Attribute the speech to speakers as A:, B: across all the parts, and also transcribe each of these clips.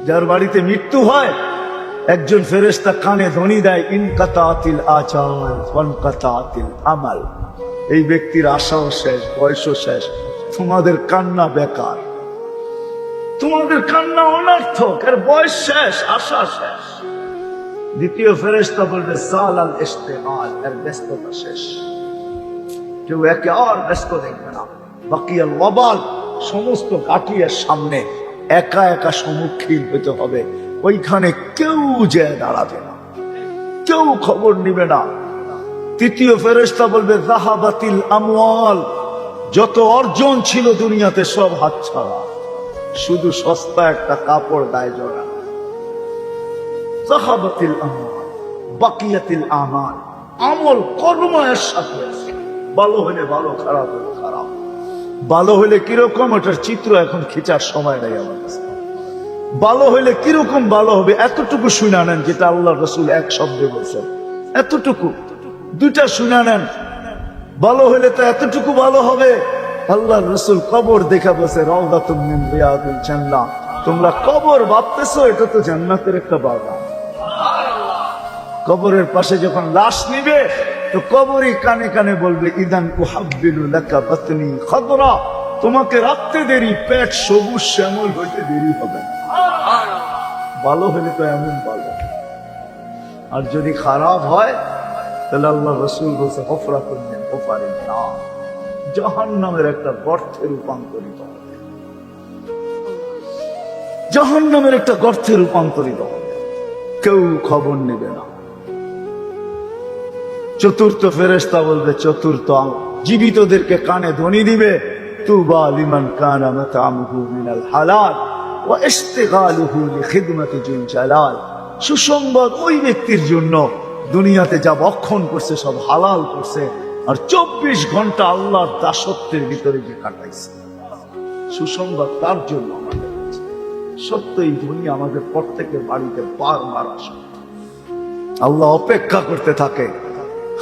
A: যার বাড়িতে মৃত্যু হয় একজন ফেরেশতা কানে ধ্বনি দেয়, ইনকাতাতিল আজাল ওয়ানকাতাতিল আমাল। এই ব্যক্তির আশাও শেষ, বয়সও শেষ, তোমাদের কান্না বেকার, তোমাদের কান্না অনর্থক, এর বয়স শেষ, আশা শেষ। দ্বিতীয় ফেরেশতা বলবে সালাল ইশতিগাল, এর ব্যস্ততা শেষ, কেউ একে আর ব্যস্ত দেখবে না। বাকিয়াল ওয়াবাল, সমস্ত ঘাটিয়ার সামনে একা একা সম্মুখীন হতে হবে, ওইখানে কেউ যে দাঁড়াবে না, কেউ খবর নিবে না। তৃতীয় ফেরেশতা বলবে যাহাবাতিল আমওয়াল, যত অর্জন ছিল দুনিয়াতে সব হাতছাড়া, শুধু সস্তা একটা কাপড় গায়ে জড়ানো। যাহাবাতিল আমওয়াল বাকিয়াতিল আমাল, আমল কর্ম এর সাথে আছে, ভালো হলে ভালো, খারাপ হলে খারাপ। ভালো হলে কিরকম, ওটার চিত্র এখন খিচার সময় নেই আমার কাছে। ভালো হইলে কিরকম ভালো হবে এতটুকু শুনে নেন, যেটা আল্লাহ রাসূল এক শব্দে বলছেন, এতটুকু দুইটা শুনে নেন। ভালো হইলে তো এতটুকু ভালো হবে, আল্লাহ রাসূল কবর দেখা বলছে রাউদাতুম মিন রিয়াদিল জান্নাহ। তোমরা কবর ভাবতেছো, এটা তো জান্নাতের একটা বাগান। কবরের পাশে যখন লাশ নিবে তো কবরই কানে কানে বলবে ইদান উহাব্বিলু লাকা বাতনি খাদরা, তোমাকে রাখতে দেরি, পেট সবুজ শ্যামল হইতে দেরি হবে না। ভালো হলে তো এমন ভালো, আর যদি খারাপ হয় তাহলে আল্লাহ রাসূল বলছে হফরাতুন মিন হুফারিন নার, জাহান্নামের একটা গর্তে রূপান্তরিত হবে, জাহান্নামের একটা গর্তে রূপান্তরিত হবে, কেউ খবর নেবে না। চতুর্থ ফেরেশতা বলবে, চতুর্থ জীবিতদেরকে কানে ধ্বনি দিবে, তুবা লিমান কানা মাতআমুহু মিনাল হালাল ওয়া ইশতিগালুহু লিখিদমাতি যিল জালাল। সুসংবাদ ওই ব্যক্তির জন্য, দুনিয়াতে যা ভক্ষণ করছে সব হালাল করছে, আর 24 ঘন্টা আল্লাহর দাসত্বের ভিতরে যে কাটাইছে। সুসংবাদ তার জন্য আমাদের কাছে। সত্য এই ধ্বনি আমাদের প্রত্যেকের বাড়িতে বারবার আসে। আল্লাহ অপেক্ষা করতে থাকে,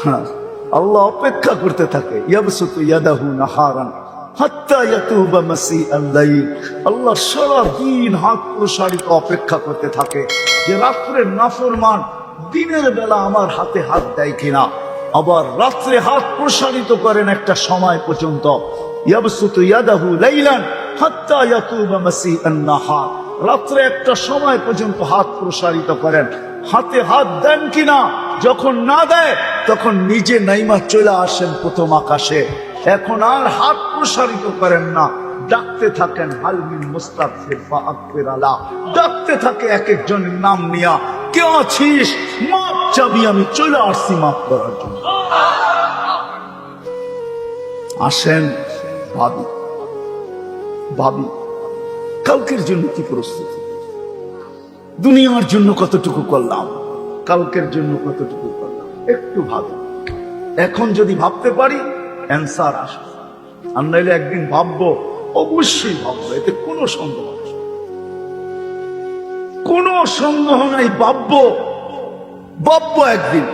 A: হ্যাঁ আল্লাহ অপেক্ষা করতে থাকে। ইয়াবসুতু ইয়াদাহু নাহারান হাত্তা ইয়াতুবা মাসিআল লাইল, আল্লাহ সারা দিন হাত প্রসারিত অপেক্ষা করতে থাকে যে রাত্রের নাফরমান দিনের বেলা আমার হাতে হাত দেয় কিনা। আবার রাত্রে হাত প্রসারিত করেন একটা সময় পর্যন্ত। ইয়াবসুতু ইয়াদাহু লাইলান হাত্তা ইয়াতুবা মাসিআন নাহার, রাত্রে একটা সময় পর্যন্ত হাত প্রসারিত করেন, হাতে হাত দেন কিনা। যখন না দেয় তখন নিজে নাইমা চলে আসেন প্রথম আকাশে, এখন আর হাত প্রসারিত করেন না, ডাকতে থাকেন হালমিন মুস্তাগফির ফাগফির আলা, ডাকতে থাকে এক একজনের নাম নিয়া, কে আছিস, মাপ চাবি, আমি চলে আসছি মাফ করার জন্য। আসেন ভাবি, ভাবি কালকের জন্য কি প্রস্তুতি, দুনিয়ার জন্য কতটুকু করলাম, কালকের জন্য কতটুকু করলাম, একটু ভাবি। এখন যদি ভাবতে পারি অ্যান্সার আসবে, আর নাইলে একদিন ভাববো, অবশ্যই ভাববো, এতে কোনো সন্দেহ নেই, কোনো সন্দেহ নাই, ভাববো ভাববো একদিন,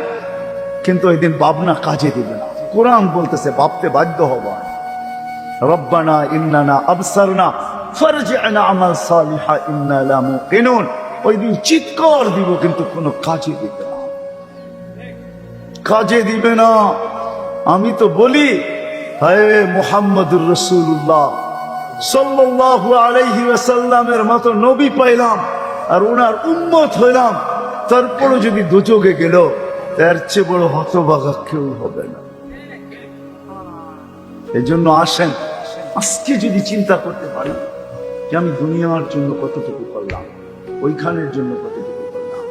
A: কিন্তু ওই দিন ভাবনা কাজে দিবে না। কোরআন বলতেছে ভাবতে বাধ্য হব। রব্বানা ইন্নানা আবসারনা ফারজি'না আমাল সালিহা ইন্না লা মুকিনুন, ওই দিন চিৎকার দিব কিন্তু কোনো কাজে দিবে না, কাজে দিবে না। আমি তো বলি হায় মুহাম্মদুর রাসূলুল্লাহ সাল্লাল্লাহু আলাইহি ওয়াসাল্লামের মতো নবী পাইলাম আর ওনার উম্মত হইলাম, তারপরও যদি দোজখে গেল তার চেয়ে বড় হতভাগা কেউ হবে না। এই জন্য আসেন আজকে যদি চিন্তা করতে পারি যে আমি দুনিয়ার জন্য কতটুকু করলাম, ওইখানের জন্য কতটুকু করলাম,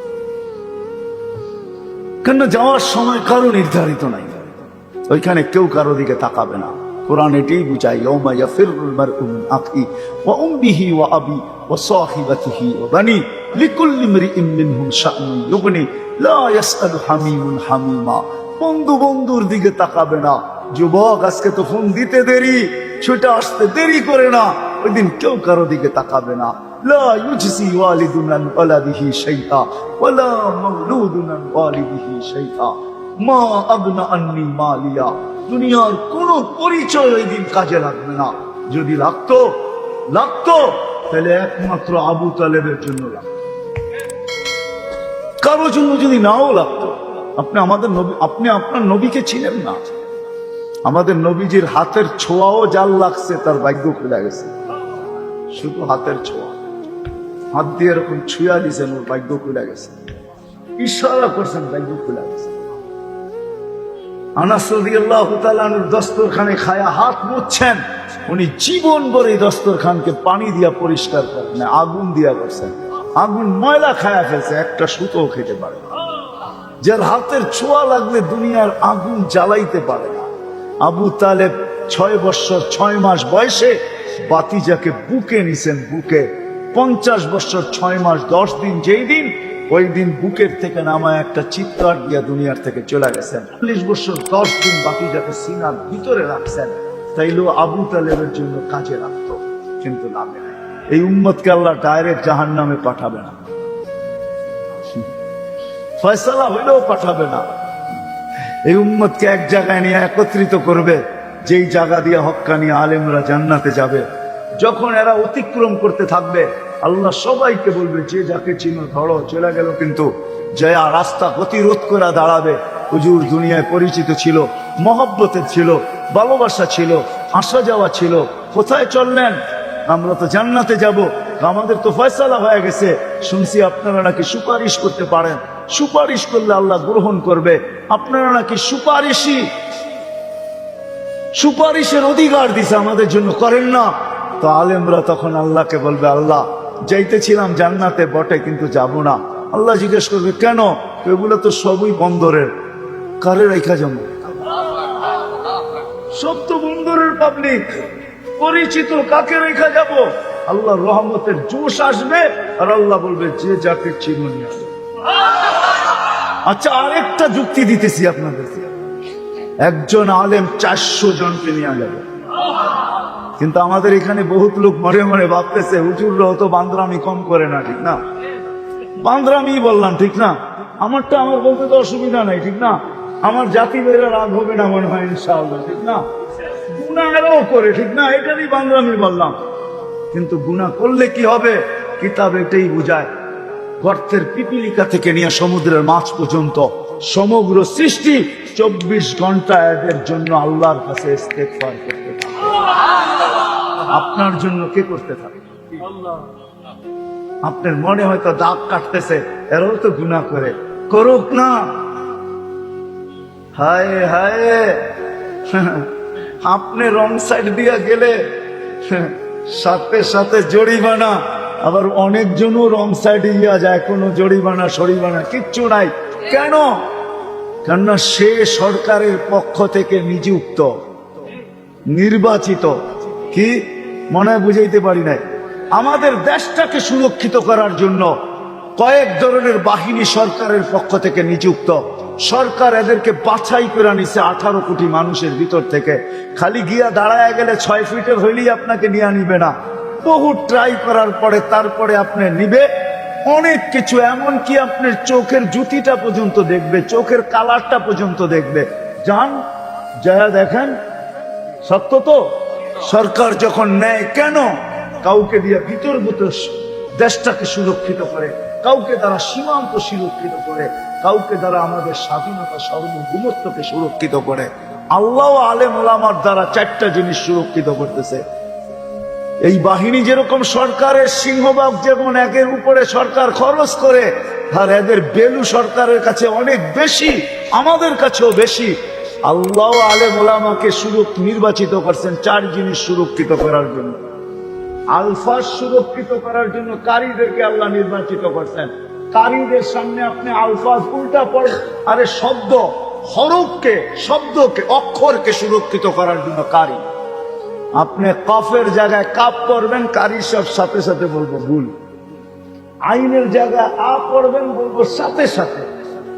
A: কেন যাওয়ার সময় কারো নির্ধারিত নাই, ওইখানে কেউ কারো দিকে তাকাবে না। কোরআন এটাই বুঝায়, ইয়াউমা ইয়াফিরুল মারউ মিন আখি ওয়া উম্মিহি ওয়া আবি ওয়া সাহিবাতিহি ওয়া বানি লিকুল্লি ইমরিইন মিনহুম শা'নুন ইউগনি লা ইয়াসআলু হামিমুন হামিমা। বন্ধু বন্ধুর দিকে তাকাবে না। যুবক আজকে তো ফোন দিতে দেরি, ছুটে আসতে দেরি করে না, ওই দিন কেউ কারো দিকে তাকাবে না। লা ইউজসি ওয়ালিদুন আন ওয়ালাদিহি শাইআ ওয়া লা মাওলুদুন আন ওয়ালিদিহি শাইআ মা আগনা আন্নি মালিয়া। দুনিয়ার কোন পরিচয় ওই দিন কাজে লাগবে না। যদি লাগতো তাহলে একমাত্র আবু তালেবের জন্য লাগতো। কারো জন্য যদি নাও লাগতো, আপনি আমাদের নবী, আপনি আপনার নবীকে ছিলেন না। আমাদের নবীজির হাতের ছোঁয়াও জাল লাগছে, তার ভাগ্য খুলে গেছে। শুধু হাতের ছোঁয়া, হাত দিয়ে এরকম ছুঁয়া দিয়েছেন, ওর ভাগ্য খুলে গেছে। ইশারা করছেন, ভাগ্য খুলে গেছে। আনাস রাদিয়াল্লাহু তাআলা আনহুর দস্তরখানে খায়া হাত মুছছেন, উনি জীবন ভর এই দস্তরখানকে পানি দিয়া পরিষ্কার করেন না, আগুন দিয়া করছেন। আগুন ময়লা খায়া ফেলছে, একটা সুতো খেতে পারে না। যার হাতের ছোঁয়া লাগলে দুনিয়ার আগুন জ্বালাইতে পারে না। আবু তালেব 6 বছর 6 মাস বয়সে বাতিজাকে বুকে নিছেন, বুকে 50 বছর 6 মাস 10 দিন, যেই দিন ওই দিন বুকের থেকে নামায় একটা চিৎকার দিয়া দুনিয়ার থেকে চলে গেছেন। 40 বছর 10 দিন বাতিজাকে সিনার ভিতরে রাখছেন, তাইলেও আবু তালেবের জন্য কাজে রাখতো, কিন্তু নামে না। এই উম্মতকে আল্লাহ ডাইরেক্ট জাহান্নামে পাঠাবে না, ফয়সালা হইলেও পাঠাবে না। এই উম্মতকে এক জায়গায় নিয়ে একত্রিত করবে, যেই জায়গা দিয়ে হক্কানি আলেমরা জান্নাতে যাবে। যখন এরা অতিক্রম করতে থাকবে, আল্লাহ সবাইকে বলবে, যে যাকে চিনো ধরো, চলে গেল কিন্তু জয়া রাস্তা প্রতিরোধ করে দাঁড়াবে। হুজুর দুনিয়ায় পরিচিত ছিল, মহব্বতের ছিল, ভালোবাসা ছিল, আসা যাওয়া ছিল, কোথায় চললেন? আমরা তো জান্নাতে যাব, আমাদের তো ফয়সালা হয়ে গেছে। শুনছি আপনারা নাকি সুপারিশ করতে পারেন, সুপারিশ করলে আল্লাহ গ্রহণ করবে। আপনারা নাকি সুপারিশের অধিকার দিছে আমাদের জন্য, করেন না? তো আলেমরা তখন আল্লাহকে বলবে, আল্লাহ যাইতেছিলাম জান্নাতে বটে, কিন্তু যাব না। আল্লাহ জিজ্ঞেস করবে, কেন? এগুলো তো সবই বন্দরের। কারে রেখা যাবো? সব তো বন্দরের পাবলিক, পরিচিত, কাকে রেখা যাব? আল্লাহ রহমতের জোশ আসবে, আর আল্লাহ বলবে, যে যাকে চিনো নিয়ে আসবে। আচ্ছা, আরেকটা যুক্তি দিতেছি আপনাদের। একজন আলেম 400 জনকে নিয়ে যাবে, কিন্তু আমাদের এখানে বহুত লোক মরে মরে ভাবতেছে, হুজুররাও তো বান্দরামি কম করে না, ঠিক না? বান্দরামি বললাম, ঠিক না? আমারটা আমার বলতে তো অসুবিধা নাই, ঠিক না? আমার জাতি বেরা রাগ হবে না মনে হয়, ইনশাআল্লাহ, ঠিক না? গুনাহও করে, ঠিক না? এটারই বান্দরামি বললাম। কিন্তু গুনাহ করলে কি হবে? কিতাব এটাই বুঝায়, গর্তের পিপিলিকা থেকে নিয়ে সমুদ্রের মাছ পর্যন্ত সমগ্র সৃষ্টি 24 ঘন্টা এদের জন্য আল্লাহর কাছে ইস্তেগফার করতে থাকে। আপনার জন্য কে করতে থাকে? আপনার মনে হয়তো দাগ কাটতেছে, এরাও তো গুনাহ করে, করুক না। হায় হায়, আপনি রং সাইড দিয়া গেলে সাথে সাথে জরিমানা, আবার অনেকজনও রং সাইডে গিয়া যায়, কোনো জরিমানা সরিমানা কিচ্ছু নাই। কেন? কেননা সে সরকারের পক্ষ থেকে নিযুক্ত, নির্বাচিত। কি মনে হয় বুঝাইতে পারি নাই? আমাদের দেশটাকে সুরক্ষিত করার জন্য কয়েক ধরনের বাহিনী সরকারের পক্ষ থেকে নিযুক্ত। সরকার এদেরকে বাছাই করে নিছে 18 কোটি মানুষের ভিতর থেকে। খালি গিয়া দাঁড়ায় গেলে 6 ফিটের হইলেই আপনাকে নিয়ে নিবে না, বহু ট্রাই করার পরে তারপরে আপনি নিবে। অনেক কিছু, এমন কি আপনার চোখের জুতিটা পর্যন্ত দেখবে, চোখের কালারটা পর্যন্ত দেখবে। যান যা দেখেন, সত্য তো। সরকার যখন নেয়, কেন? কাউকে দিয়ে ভিতর ভিতর দেশটাকে সুরক্ষিত করে, কাউকে দ্বারা সীমান্ত সুরক্ষিত করে, কাউকে দ্বারা আমাদের স্বাধীনতা সার্বভৌমত্বকে সুরক্ষিত করে। আল্লাহ আলেম ওলামার দ্বারা 4টা জিনিস সুরক্ষিত করতেছে। এই বাহিনী যেরকম সরকারের সিংহভাগ যেমন একের উপরে সরকার খরচ করে, আর এদের বেলু সরকারের কাছে অনেক বেশি, আমাদের কাছেও বেশি। আল্লাহ আলেম ওলামাকে নির্বাচিত করছেন 4 জিনিস সুরক্ষিত করার জন্য। আলফাজ সুরক্ষিত করার জন্য কারীদেরকে আল্লাহ নির্বাচিত করছেন। কারীদের সামনে আপনি আলফাজ উল্টা পড়ে, আরে শব্দ, হরফকে, শব্দকে, অক্ষরকে সুরক্ষিত করার জন্য কারী। আপনি কফের জায়গায় কাপ পড়বেন, কারী সব সাথে সাথে বলবো ভুল। আইনের জায়গায় আ পড়বেন, বলবো সাথে সাথে।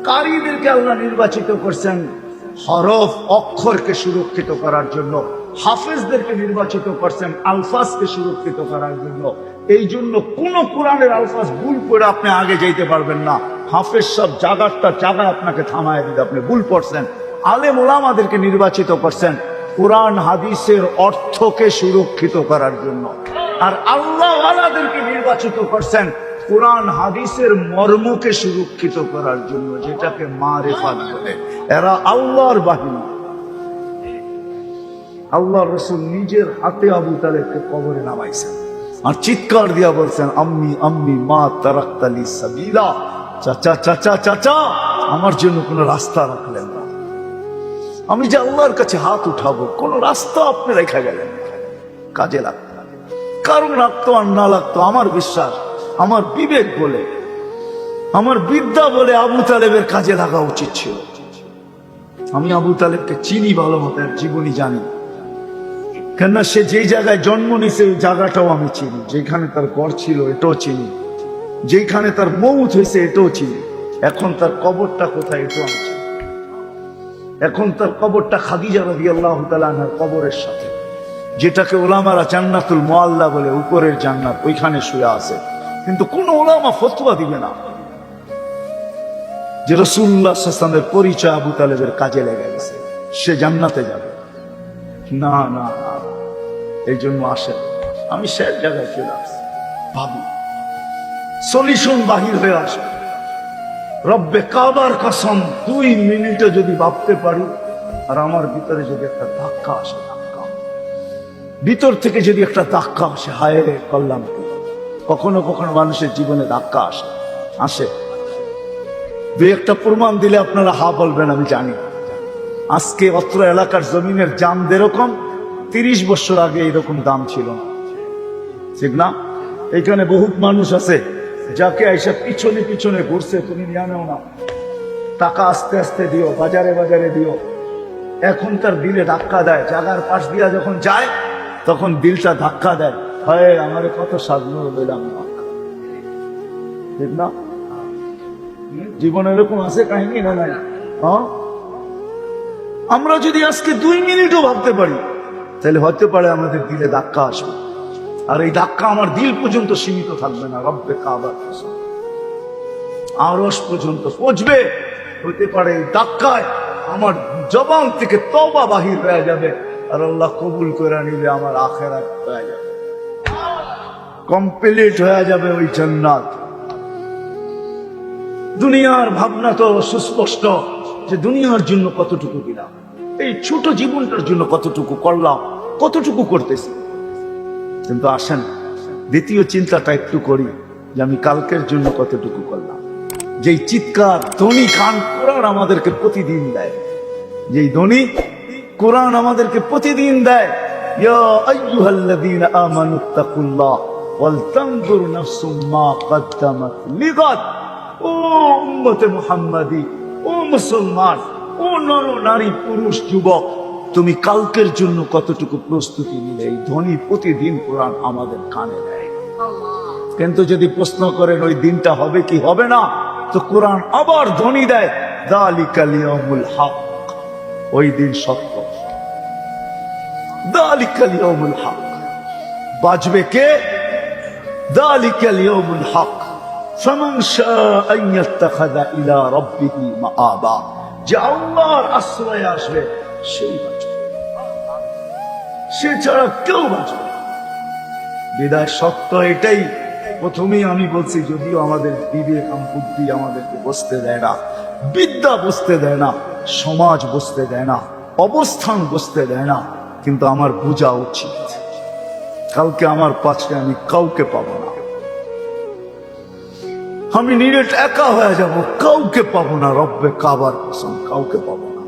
A: কারীদেরকে আল্লাহ নির্বাচিত করছেন হরফ, অক্ষরকে সুরক্ষিত করার জন্য। হাফেজদেরকে নির্বাচিত করছেন আলফাজকে সুরক্ষিত করার জন্য। এই জন্য কোন কোরআনের আলফাজ ভুল করে আপনি আগে যাইতে পারবেন না। হাফেজ সব জায়গায় আপনাকে থামায় দিতে, আপনি ভুল পড়ছেন। আলেম ওলামাদেরকে নির্বাচিত করছেন কোরআন হাদিসের অর্থকে সুরক্ষিত করার জন্য। আর আল্লাহ ওয়ালাদেরকে নির্বাচিত করছেন কোরআন হাদিসের মর্মকে সুরক্ষিত করার জন্য, যেটাকে মারিফাত বলে। এরা আল্লাহর বাহিনী। আল্লাহ রসুল নিজের হাতে আবু তালেবকে কবরে নামাইছেন আর চিৎকার দিয়া বলছেন, আম্মি আম্মি মা তারাক্তালি সাবিলা, চাচা চাচা চাচা, আমার জন্য কোন রাস্তা রাখলেন না। আমি যে আল্লাহর কাছে হাত উঠাবো, কোন রাস্তা আপনি রেখা গেলেন, কাজে লাগতো। কারণ লাগতো আর না লাগতো, আমার বিশ্বাস, আমার বিবেক বলে, আমার বিদ্যা বলে আবু তালেবের কাজে লাগা উচিত ছিল। আমি আবু তালেবকে চিনি ভালো মতো, জীবনী জানি, কেননা সে যে জায়গায় জন্ম নিছে ওই জায়গাটাও আমি চিনি, যেখানে তার ঘর ছিল এটাও চিনি, যেখানে তার মৌত হয়েছে এটাও চিনি, এখন তার কবরটা কোথায় এটাও আমি চিনি। এখন তার কবরটা খাদিজা রাদিয়াল্লাহু তাআলা আনহার কবরের সাথে, যেটাকে ওলামারা জান্নাতুল মুআল্লা বলে, উপরের জান্নাত, ওইখানে শুয়ে আছে। কিন্তু কোন ওলামা ফতোয়া দিবে না যে রাসূলুল্লাহ সাল্লাল্লাহু আলাইহি ওয়াসাল্লামের পরিচয় আবু তালেবের কাজে লেগে গেছে, সে জান্নাতে যাবে। না না না, এই জন্য আসেন, আমি শেষ জায়গায় চলে আসছি, ভাবি সলিউশন বাহির হয়ে আসে। রব্বে কাবার কসম, 2 মিনিটে যদি ভাবতে পারি আর আমার ভিতরে যদি একটা ধাক্কা আসে, ভিতর থেকে যদি একটা ধাক্কা আসে, হায় রে করলাম কি। কখনো কখনো মানুষের জীবনে ধাক্কা আসে। 2-1টা প্রমাণ দিলে আপনারা হা বলবেন, আমি জানি। আজকে অত্র এলাকার জমিনের দাম যেরকম, 30 বছর আগে এরকম দাম ছিল না, ঠিক না? এখানে বহুত মানুষ আছে যাকে আইসা পিছনে পিছনে ঘুরছে, তুমি নিয়ে নাও না, টাকা আস্তে আস্তে দিও, বাজারে বাজারে দিও। এখন তার দিলে ধাক্কা দেয়, জাগার পাশ দিয়া যখন যায় তখন দিলটা ধাক্কা দেয়, হয় আমার কত সাধন বললাম না, ঠিক না? জীবনে এরকম আছে কাহিনী না নাই? আমরা যদি আজকে 2 মিনিটও ভাবতে পারি, তাহলে হতে পারে আমাদের দিলে ধাক্কা আসবে। আর এই ধাক্কা আমার দিল পর্যন্ত সীমিত থাকবে না, রব্বে কাবার কসম আরশ পর্যন্ত পৌঁছবে। হতে পারে এই ধাক্কায় আমার জবান থেকে তওবা বাহির হয়ে যাবে, আর আল্লাহ কবুল করে নিবে, আমার আখিরাত হয়ে যাবে, কমপ্লিট হয়ে যাবে ওই জান্নাত। দুনিয়ার ভাবনা তো সুস্পষ্ট, যে দুনিয়ার জন্য কতটুকু দিলাম, এই ছোট জীবনটার জন্য কতটুকু করলাম, কতটুকু করতেছি। কিন্তু আসেন দ্বিতীয় চিন্তাটা একটু করি, যে আমি কালকের জন্য কতটুকু করলাম। যেই চিৎকার ধ্বনি কান কোরআন আমাদেরকে প্রতিদিন দেয়, যেই ধ্বনি কোরআন আমাদেরকে প্রতিদিন দেয়, ইয়া আইয়ুহাল্লাযীনা আমানুত্তাকুল্লাহ ওয়াল তানজুর নাফসুম মা কদ্দামাত লিগাদ। ও উম্মতে মুহাম্মাদি, ও মুসলমান, ও নর নারী পুরুষ যুবক, তুমি কালকের জন্য কতটুকু প্রস্তুতি নিলে। এই ধ্বনি প্রতিদিন কোরআন আমাদের কানে দেয়। কিন্তু যদি প্রশ্ন করেন ওই দিনটা হবে কি হবে না, তো কোরআন আবার ধ্বনি দেয়, যালিকাল ইয়াউমুল হক, ওই দিন সত্য। যালিকাল ইয়াউমুল হক, বাঁচবে কে? যালিকাল ইয়াউমুল হক, ফামান শাআ ইয়াত্তাখিযা ইলা রাব্বিহি মাআবা, যে আল্লাহর আশ্রয়ে আসবে সেই বাঁচবে, সে ছাড়া কেউ বাঁচবে। বিদায় সত্য এটাই। প্রথমেই আমি বলছি, যদিও আমাদের বিবেক বুদ্ধি আমাদেরকে বসতে দেয় না, বিদ্যা বসতে দেয় না, সমাজ বসতে দেয় না, অবস্থান বসতে দেয় না, কিন্তু আমার বোঝা উচিত কালকে আমার পাশে আমি কাউকে পাবো না, আমি নিরেট একা হয়ে যাব, কাউকে পাবো না, রব্বে কাবার কসম কাউকে পাবো না।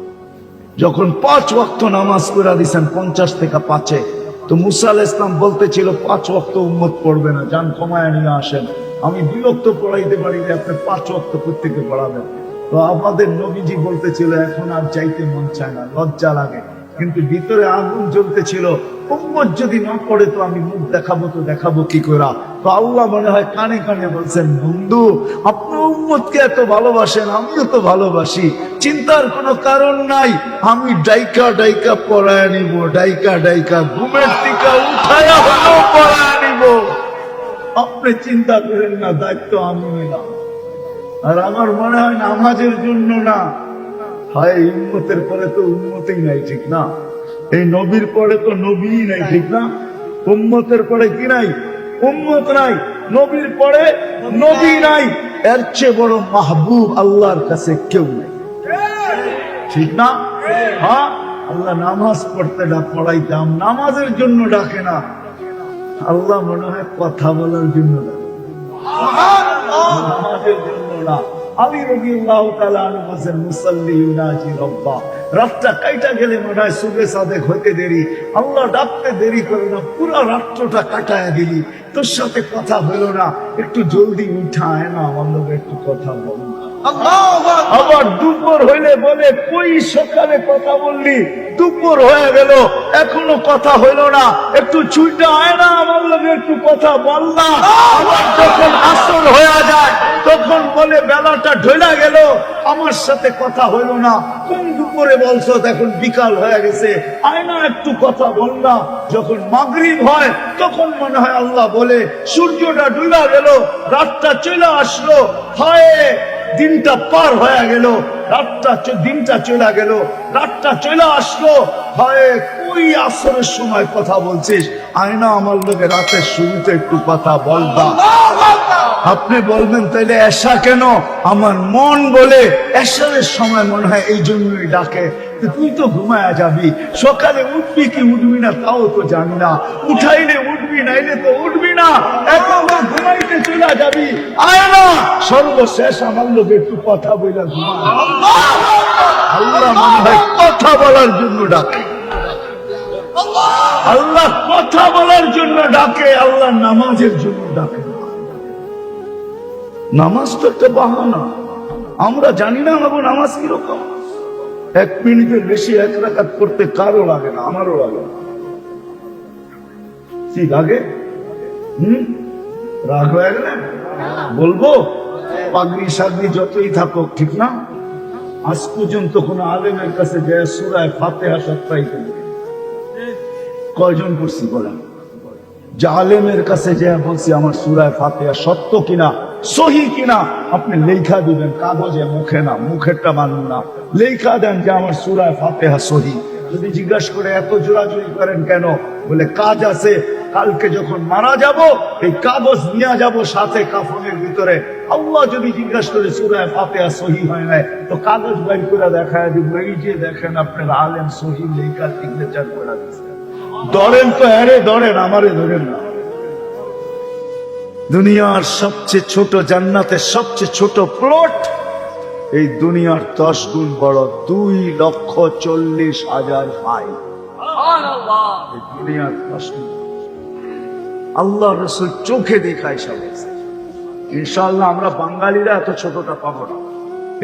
A: যখন 5 ওয়াক্ত নামাজ পড়া দিয়েছেন 50 থেকে 5-এ, তো মুসা আলাইহিস সালাম বলতেছিল 5 ওয়াক্ত উম্মত পড়বে না, যান কমায় নিয়ে আসেন। আমি বিরক্ত পড়াইতে পারি যে আপনি 5 ওয়াক্ত প্রত্যেকে পড়াবেন। তো আমাদের নবীজি বলতেছিল এখন আর যাইতে মন চায় না, লজ্জা লাগে, কিন্তু ভিতরে আগুন জ্বলতেছিল, উম্মত যদি না পড়ে তো আমি মুখ দেখাবো, তো দেখাবো কি করে। তো আল্লাহ মনে হয় কানে কানে বলছেন, বন্ধু আপনি উম্মতকে এত ভালোবাসেন, আমিও তো ভালোবাসি, চিন্তার কোনো কারণ নাই, আমি ডাইকা ডাইকা পড়ায় নিব, ডাইকা ডাইকা ঘুমের থেকে উঠায়া হলেও পড়ায় নিব, আপনি চিন্তা করেন না, দায়িত্ব আমি নিলাম। আর আমার মনে হয় নামাজের জন্য না, হয় উম্মতের পরে তো উম্মতই নাই, ঠিক না? এই নবীর পরে তো নবী নাই, ঠিক না? উম্মতের পরে কি নাই? উম্মত নাই। নবীর পরে নবী নাই, এর চেয়ে বড় মাহবুব আল্লাহর কাছে কেউ নেই, ঠিক না? হ্যাঁ, আল্লাহ নামাজ পড়তে পড়াইতাম, নামাজের জন্য ডাকে না, আল্লাহ মনে হয় কথা বলার জন্য ডাকে, নামাজের জন্য না। আলী রাদিয়াল্লাহু তাআলা আনহু বলেন, মুসাল্লি ইউনাজি রাব্বা, রাতটা কাইটা গেলে মনে হয় সুবে সাদেক হইতে দেরি, আল্লাহ ডাকতে দেরি করে না, পুরো রাত্রটা কাটায় দিলি, তোর সাথে কথা হলো না, একটু জলদি উঠায় না, আমার লোক একটু কথা বল। আবার দুপুর হইলে বলে, কই সকালে কথা বললি, দুপুর হয়ে গেল এখনো কথা হইল না, একটু ছুটে আয় না, আমার লোকে একটু কথা বল না। আবার যখন আসর হয়ে যায় তখন বলে, বেলাটা ঢলে গেল, আমার সাথে কথা হইল না, কোন দুপুরে বলছো, এখন বিকাল হয়ে গেছে, আয় না একটু কথা বল না। যখন মাগরিব হয় তখন মনে হয় আল্লাহ বলে, সূর্যটা ডুবে গেল, রাতটা চলে আসলো, হায় দিনটা পার হয়ে গেল, দিনটা চলে গেল, রাতটা চলে আসলো, হয় কই আসরের সময় কথা বলছিস, আয়না আমার লোকে রাতের শুরুতে একটু কথা বলবা। আপনি বলবেন তাইলে এশা কেন? আমার মন বলে এশারের সময় মনে হয় এই জন্যই ডাকে, তুই তো ঘুমায়া যাবি, সকালে উঠবি কি উঠবি না তাও তো জানি না, উঠাইলে উঠবি নাইলে তো উঠবি না, এখন ঘুমাইতে চলে যাবি, আয় না সর্বশেষ আমার লোক একটু কথা বলে ঘুমা। আল্লাহ মনে হয় কথা বলার জন্য ডাকে, আল্লাহ কথা বলার জন্য ডাকে, আল্লাহ নামাজের জন্য ডাকে। নামাজ তো একটা বাহানা, আমরা জানি না আমাকে নামাজ কিরকম, 1 মিনিটের বেশি 1 রাকাত করতে কারো লাগে না, আমারও লাগে না। কি লাগে? রাগ হয়ে গেলে বলবো, পাগড়ি সাগড়ি যতই থাকুক, ঠিক না? আজ পর্যন্ত কোন আলেমের কাছে যে সূরা ফাতিহা সত্যাইতে কয়জন করছি বলেন? যে আলেমের কাছে যে বলছি আমার সূরা ফাতিহা সত্য কিনা, সহি কিনা, আপনি লেখা দিবেন কাগজে, মুখে না, মুখেরটা মানব না, লেখা দেন যে আমার সূরা ফাতিহা সহি। যদি জিজ্ঞাসা করে এত জোরাজুরি করেন কেন, বলে কাজ আছে, কালকে যখন মারা যাব এই কাগজ নিয়ে যাব সাথে কাফনের ভিতরে, আল্লাহ যদি জিজ্ঞাসা করে সূরা ফাতিহা সহি হয় না, তো কাগজ বাইর করে দেখায় দিব, এই যে দেখেন আপনার আলেম সহি লেখা সিগনেচার করে দিচ্ছে। ধরেন তো, আরে ধরেন, আমারে ধরেন না। দুনিয়ার সবচেয়ে ছোট জান্নাতের সবচেয়ে ছোট প্লট এই দুনিয়ার 10 গুণ বড়, 2,40,000 মাইল। এই দুনিয়ার 10 গুণ আল্লাহ রসুল চোখে দেখায় সব। ইনশাআল্লাহ আমরা বাঙালিরা এত ছোটটা পাবো না,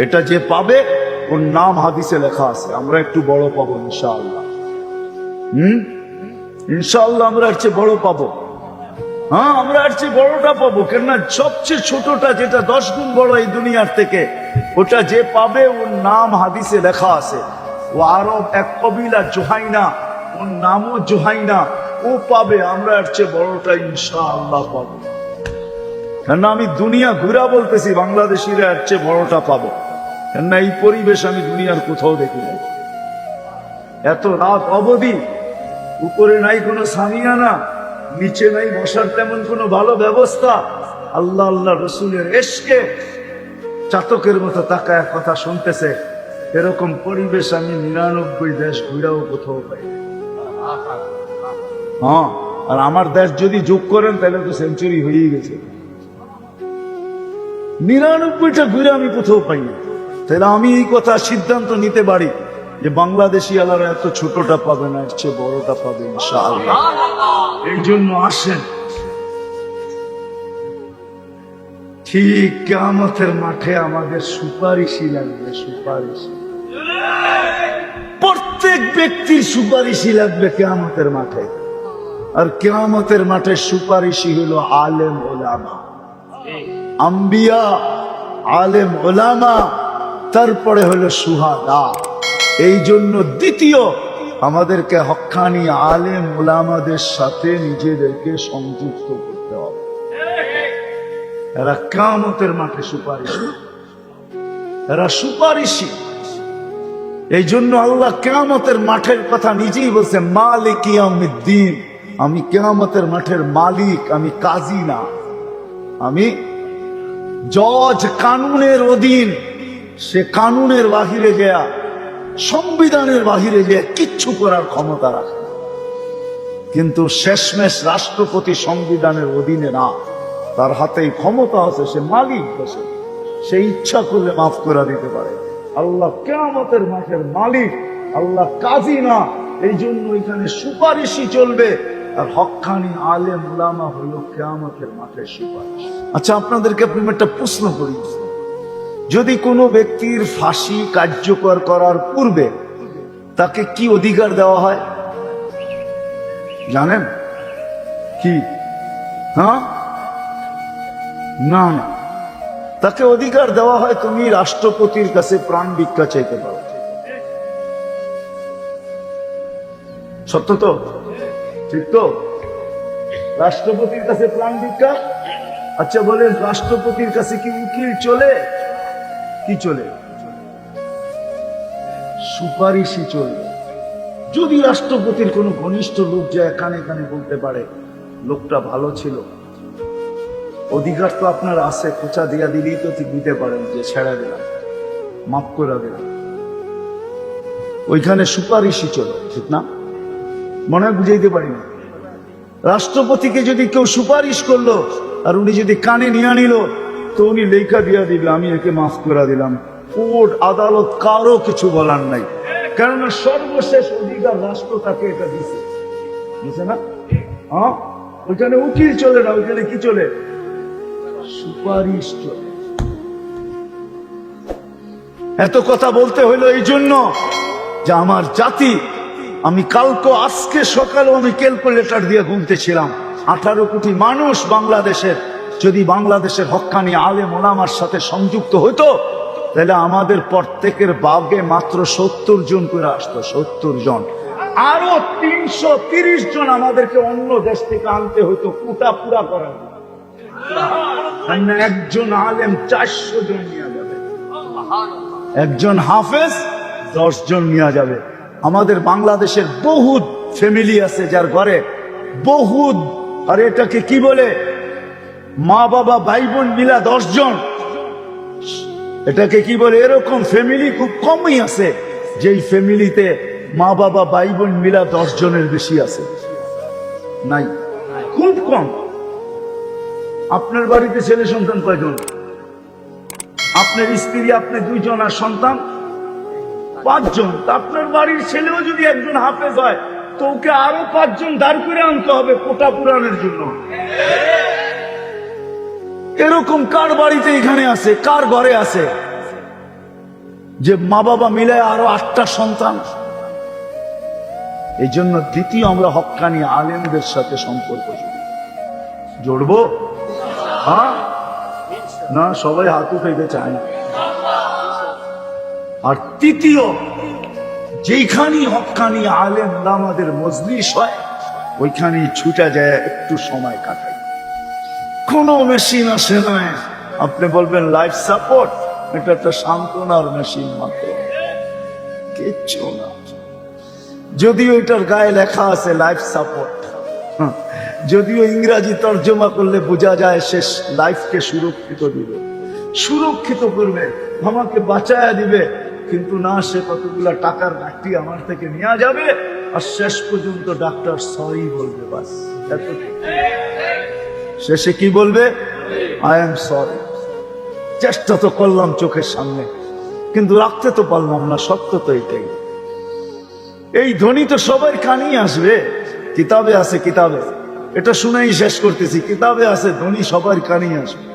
A: এটা যে পাবে ওর নাম হাদিসে লেখা আছে, আমরা একটু বড় পাবো ইনশাআল্লাহ। ইনশাআল্লাহ আমরা এর চেয়ে বড় পাবো। হ্যাঁ, আমরা এর চেয়ে বড়টা পাবো, কেননা সবচেয়ে ছোটটা যেটা 10 গুণ বড় এই দুনিয়ার থেকে, ওটা যে পাবে ওর নাম হাদিসে লেখা আছে। ও আরব এক কবিলা জোহাইনা, ওর নামও জোহাইনা, ও পাবে, আমরা এর চেয়ে বড়টা ইনশাআল্লাহ পাবো। কেননা আমি দুনিয়া ঘুরা বলতেছি, বাংলাদেশিরা এর চেয়ে বড়টা পাবো, কেননা এই পরিবেশ আমি দুনিয়ার কোথাও দেখি নাই। এত রাত অবধি, উপরে নাই কোনো সামিয়ানা, নিচে নাই বসার তেমন কোনো ভালো ব্যবস্থা, আল্লাহ আল্লাহ রসুলের এশকে চাতকের মতো তাকায় কথা শুনতেছে, এরকম পরিবেশ আমি 99 দেশ ঘুরাও কোথাও পাই। হ্যাঁ, আর আমার দেশ যদি যোগ করেন তাহলে তো সেঞ্চুরি হয়েই গেছে। 99টা ঘুরে আমি কোথাও পাই না। তাহলে আমি এই কথা সিদ্ধান্ত নিতে পারি যে বাংলাদেশি আলারা এত ছোটটা পাবে না, এর চেয়ে বড়টা পাবে ইনশাআল্লাহ। এই জন্য আসেন, ঠিক কিয়ামতের মাঠে আমাদের সুপারিশই লাগবে, সুপারিশি। প্রত্যেক ব্যক্তির সুপারিশি লাগবে কিয়ামতের মাঠে। আর কিয়ামতের মাঠে সুপারিশি হলো আলেম ওলামা, আম্বিয়া, আলেম ওলামা, তারপরে হলো সুহাদা। এই জন্য দ্বিতীয় আমাদেরকে হক্কানি আলেম ওলামাদের সাথে নিজেদেরকে সংযুক্ত করতে হবে। এরা কিয়ামতের মাঠে সুপারিশি, এরা সুপারিশি। এই জন্য আল্লাহ কিয়ামতের মাঠের কথা নিজেই বলছে, মালিক ইয়াউমিদ্দিন, আমি কিয়ামতের মাঠের মালিক, আমি কাজী না। আমি জজ কানুনের অধীন, সে কানুনের বাহিরে গিয়া, সংবিধানের বাহিরে গিয়া কিচ্ছু করার ক্ষমতা রাখে না। কিন্তু শেষমেশ রাষ্ট্রপতি সংবিধানের অধীনে না, তার হাতেই ক্ষমতা আছে, সে মালিক বসে, সে ইচ্ছা করলে মাফ করে দিতে পারে। আল্লাহ কিয়ামতের মাঠের মালিক, আল্লাহ কাজী না, এই জন্য এখানে সুপারিশই চলবে। আর হক্কানি আলেম উলামা হলো কিয়ামতের মাঠের সুপারিশ। আচ্ছা, আপনাদেরকে আপনি একটা প্রশ্ন করি, যদি কোনো ব্যক্তির ফাঁসি কার্যকর করার পূর্বে তাকে কি অধিকার দেওয়া হয় জানেন? কি? হ্যাঁ, না না, তাকে অধিকার দেওয়া হয় তুমি রাষ্ট্রপতির কাছে প্রাণ ভিক্ষা চাইতে পারো। সত্য তো? ঠিক তো? রাষ্ট্রপতির কাছে প্রাণ ভিক্ষা। আচ্ছা বলেন, রাষ্ট্রপতির কাছে কি উকিল চলে? কি চলে? সুপারিশই চলবে। যদি রাষ্ট্রপতির কোন ঘনিষ্ঠ লোক যায় কানে কানে বলতে পারে লোকটা ভালো ছিল, অধিকার তো আপনার আছে, খোঁচা দিয়া দিলেই তো ঠিক দিতে পারেন যে ছেড়া দিলাম, মাফ করে দিলাম। ওইখানে সুপারিশই চলে, ঠিক না? মনে হয় বুঝাইতে পারি না। রাষ্ট্রপতিকে যদি কেউ সুপারিশ করলো আর উনি যদি কানে নিয়ে নিল, তো উনি লেখা দিয়া দিল আমি একে মাফ করে দিলাম। কোর্ট আদালত কারো কিছু বলার নাই, কেননা সর্বশেষ অধিকার রাষ্ট্র তাকে এটা দিছে, বুঝছে না? হ্যাঁ, ওইখানে উকিল চলে না, ওইখানে কি চলে? সুপারিশ চলে। এত কথা বলতে হইলো এই জন্য যে আমার জাতি, আমি কালকে আজকে সকালেও আমি ক্যালকুলেটর দিয়ে গুনতেছিলাম, 18 কোটি মানুষ বাংলাদেশের যদি বাংলাদেশের হক্কানি আলেম ওলামার সাথে সংযুক্ত হইতো, তাহলে আমাদের প্রত্যেকের বাগে মাত্র 70 জন করে আসতো, 70 জন। আরো 330 জন আমাদেরকে অন্য দেশ থেকে আনতে হইতো কোটা পুরা করার। একজন আলেম 400 জন নিয়ে যাবে, একজন হাফেজ 10 জন নিয়ে যাবে। আমাদের বাংলাদেশের বহুত ফ্যামিলি আছে যার ঘরে বহুত, আর এটাকে কি বলে, মা বাবা ভাই বোন মিলা 10 জন, এটাকে কি বলে? এরকম ফ্যামিলি খুব কমই আছে, যেই ফ্যামিলিতে মা বাবা ভাই বোন মিলা 10 জনের বেশি আছে, নাই, খুব কম। আপনার বাড়িতে ছেলে সন্তান কয়জন? আপনার স্ত্রী, আপনি 2 জন, আর সন্তান 5 জন। আপনার বাড়ির ছেলেও যদি একজন হাফেজ হয়, তো ওকে আরো 5 জন দাঁড় করে আনতে হবে কোটা পুরাণের জন্য। এরকম কার বাড়িতে এখানে আছে, কার ঘরে আছে যে মা বাবা মিলে আরো 8টা সন্তান? এই জন্য দ্বিতীয় আমরা হক্কানি আলেমদের সাথে সম্পর্ক জড়বো। হ্যাঁ না, সবাই হাত উঠাইতে চায় না। আর তৃতীয়, যেখানেই হক্কানি আলেম ওলামাদের মজলিস হয়, ওইখানেই ছুটা যায় একটু সময় কাটাই। কোনো মেশিন আসে না, আপনি বলবেন লাইফ সাপোর্ট, এটা একটা সান্ত্বনার মেশিন মাত্র, কিচ্ছু না। যদিও এটার গায়ে লেখা আছে লাইফ সাপোর্ট, যদিও ইংরাজি তর্জমা করলে বোঝা যায় সে লাইফকে সুরক্ষিত দিবে, সুরক্ষিত করবে, আমাকে বাঁচায়া দিবে, কিন্তু না, সে কতগুলা টাকার ঘাটতি আমার থেকে নেওয়া যাবে, আর শেষ পর্যন্ত ডাক্তার সরি বলবে, বাস এতটুকু। শেষে কি বলবে? I am sorry. চেষ্টা তো করলাম চোখের সামনে, কিন্তু রাখতে তো পারলাম না, সত্য তো এটাই। এই ধ্বনি তো সবার কানেই আসবে, কিতাবে আছে, কিতাবে, এটা শুনেই শেষ করতেছি, কিতাবে আছে ধ্বনি সবার কানেই আসবে।